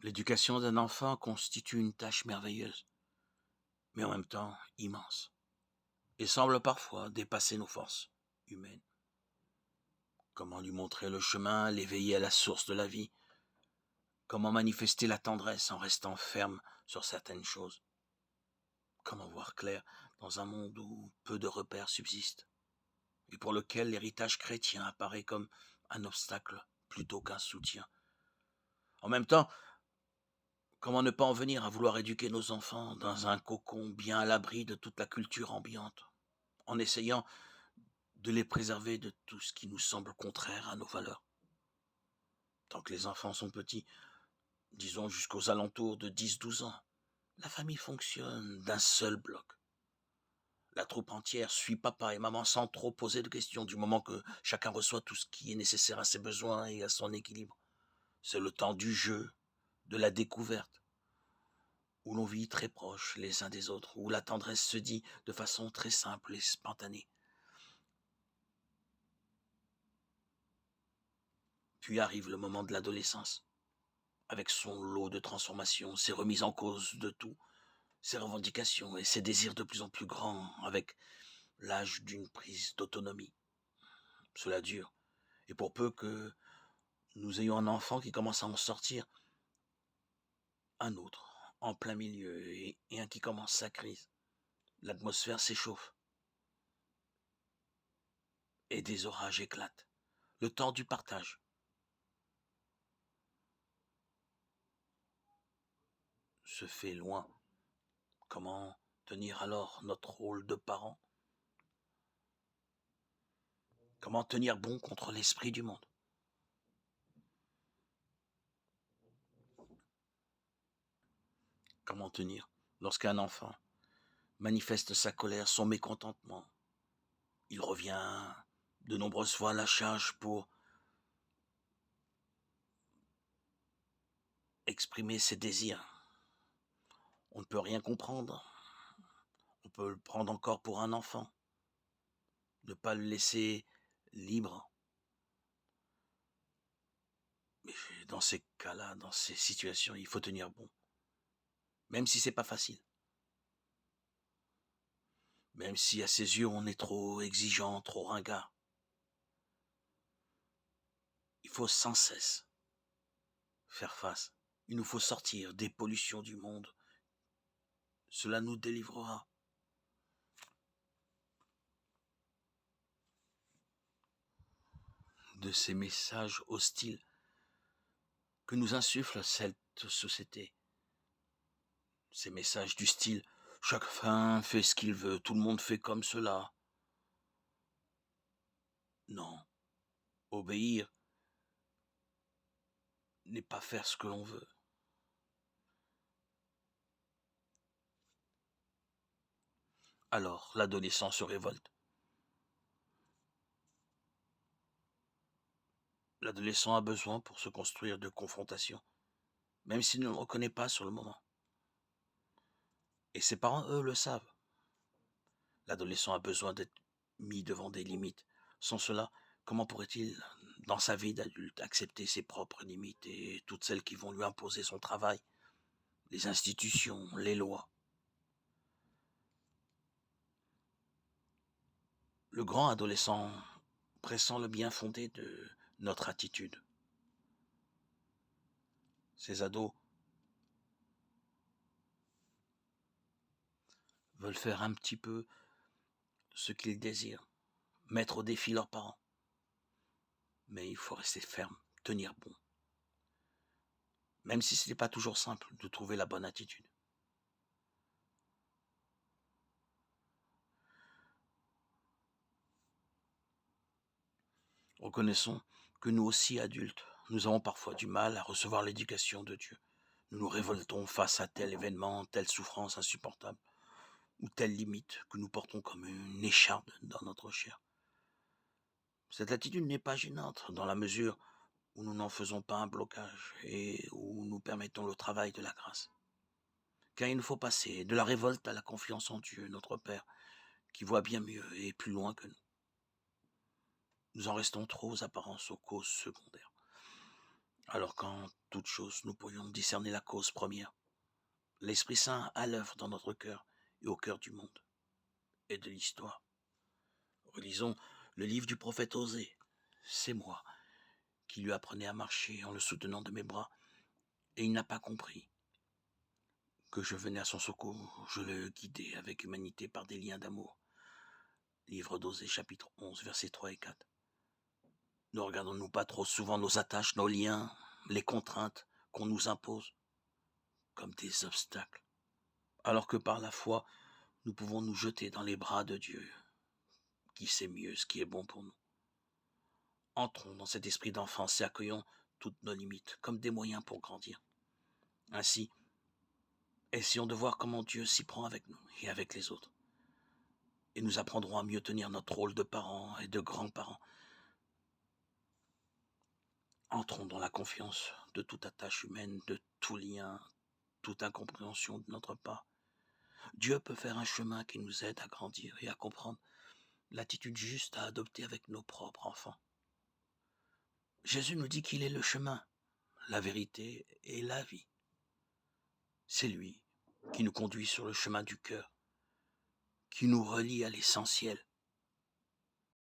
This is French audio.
L'éducation d'un enfant constitue une tâche merveilleuse, mais en même temps immense, et semble parfois dépasser nos forces humaines. Comment lui montrer le chemin, l'éveiller à la source de la vie? Comment manifester la tendresse en restant ferme sur certaines choses? Comment voir clair dans un monde où peu de repères subsistent, et pour lequel l'héritage chrétien apparaît comme un obstacle plutôt qu'un soutien? En même temps, comment ne pas en venir à vouloir éduquer nos enfants dans un cocon bien à l'abri de toute la culture ambiante, en essayant de les préserver de tout ce qui nous semble contraire à nos valeurs? Tant que les enfants sont petits, disons jusqu'aux alentours de 10-12 ans, la famille fonctionne d'un seul bloc. La troupe entière suit papa et maman sans trop poser de questions, du moment que chacun reçoit tout ce qui est nécessaire à ses besoins et à son équilibre. C'est le temps du jeu, de la découverte, où l'on vit très proches les uns des autres, où la tendresse se dit de façon très simple et spontanée. Puis arrive le moment de l'adolescence, avec son lot de transformations, ses remises en cause de tout, ses revendications et ses désirs de plus en plus grands, avec l'âge d'une prise d'autonomie. Cela dure, et pour peu que nous ayons un enfant qui commence à en sortir, un autre, en plein milieu, et un qui commence sa crise. L'atmosphère s'échauffe, et des orages éclatent. Le temps du partage se fait loin. Comment tenir alors notre rôle de parent? Comment tenir bon contre l'esprit du monde? Comment tenir lorsqu'un enfant manifeste sa colère, son mécontentement? Il revient de nombreuses fois à la charge pour exprimer ses désirs. On ne peut rien comprendre. On peut le prendre encore pour un enfant. Ne pas le laisser libre. Mais dans ces cas-là, dans ces situations, il faut tenir bon. Même si c'est pas facile. Même si à ses yeux on est trop exigeant, trop ringard. Il faut sans cesse faire face. Il nous faut sortir des pollutions du monde. Cela nous délivrera de ces messages hostiles que nous insuffle cette société. Ces messages du style « chacun fait ce qu'il veut, tout le monde fait comme cela ». Non, obéir n'est pas faire ce que l'on veut. Alors l'adolescent se révolte. L'adolescent a besoin pour se construire de confrontation, même s'il ne le reconnaît pas sur le moment. Et ses parents, eux, le savent. L'adolescent a besoin d'être mis devant des limites. Sans cela, comment pourrait-il, dans sa vie d'adulte, accepter ses propres limites et toutes celles qui vont lui imposer son travail, les institutions, les lois? Le grand adolescent pressent le bien fondé de notre attitude. Ces ados veulent faire un petit peu ce qu'ils désirent, mettre au défi leurs parents. Mais il faut rester ferme, tenir bon. Même si ce n'est pas toujours simple de trouver la bonne attitude. Reconnaissons que nous aussi, adultes, nous avons parfois du mal à recevoir l'éducation de Dieu. Nous nous révoltons face à tel événement, telle souffrance insupportable, ou telle limite que nous portons comme une écharde dans notre chair. Cette attitude n'est pas gênante dans la mesure où nous n'en faisons pas un blocage et où nous permettons le travail de la grâce. Car il nous faut passer de la révolte à la confiance en Dieu, notre Père, qui voit bien mieux et plus loin que nous. Nous en restons trop aux apparences, aux causes secondaires. Alors qu'en toute chose, nous pourrions discerner la cause première, l'Esprit Saint à l'œuvre dans notre cœur et au cœur du monde et de l'histoire. Relisons le livre du prophète Osée. C'est moi qui lui apprenais à marcher en le soutenant de mes bras, et il n'a pas compris que je venais à son secours. Je le guidais avec humanité par des liens d'amour. Livre d'Osée, chapitre 11, versets 3 et 4. Ne regardons-nous pas trop souvent nos attaches, nos liens, les contraintes qu'on nous impose comme des obstacles, alors que par la foi, nous pouvons nous jeter dans les bras de Dieu, qui sait mieux ce qui est bon pour nous. Entrons dans cet esprit d'enfance et accueillons toutes nos limites comme des moyens pour grandir. Ainsi, essayons de voir comment Dieu s'y prend avec nous et avec les autres. Et nous apprendrons à mieux tenir notre rôle de parents et de grands-parents. Entrons dans la confiance de toute attache humaine, de tout lien, toute incompréhension de notre part. Dieu peut faire un chemin qui nous aide à grandir et à comprendre l'attitude juste à adopter avec nos propres enfants. Jésus nous dit qu'il est le chemin, la vérité et la vie. C'est lui qui nous conduit sur le chemin du cœur, qui nous relie à l'essentiel,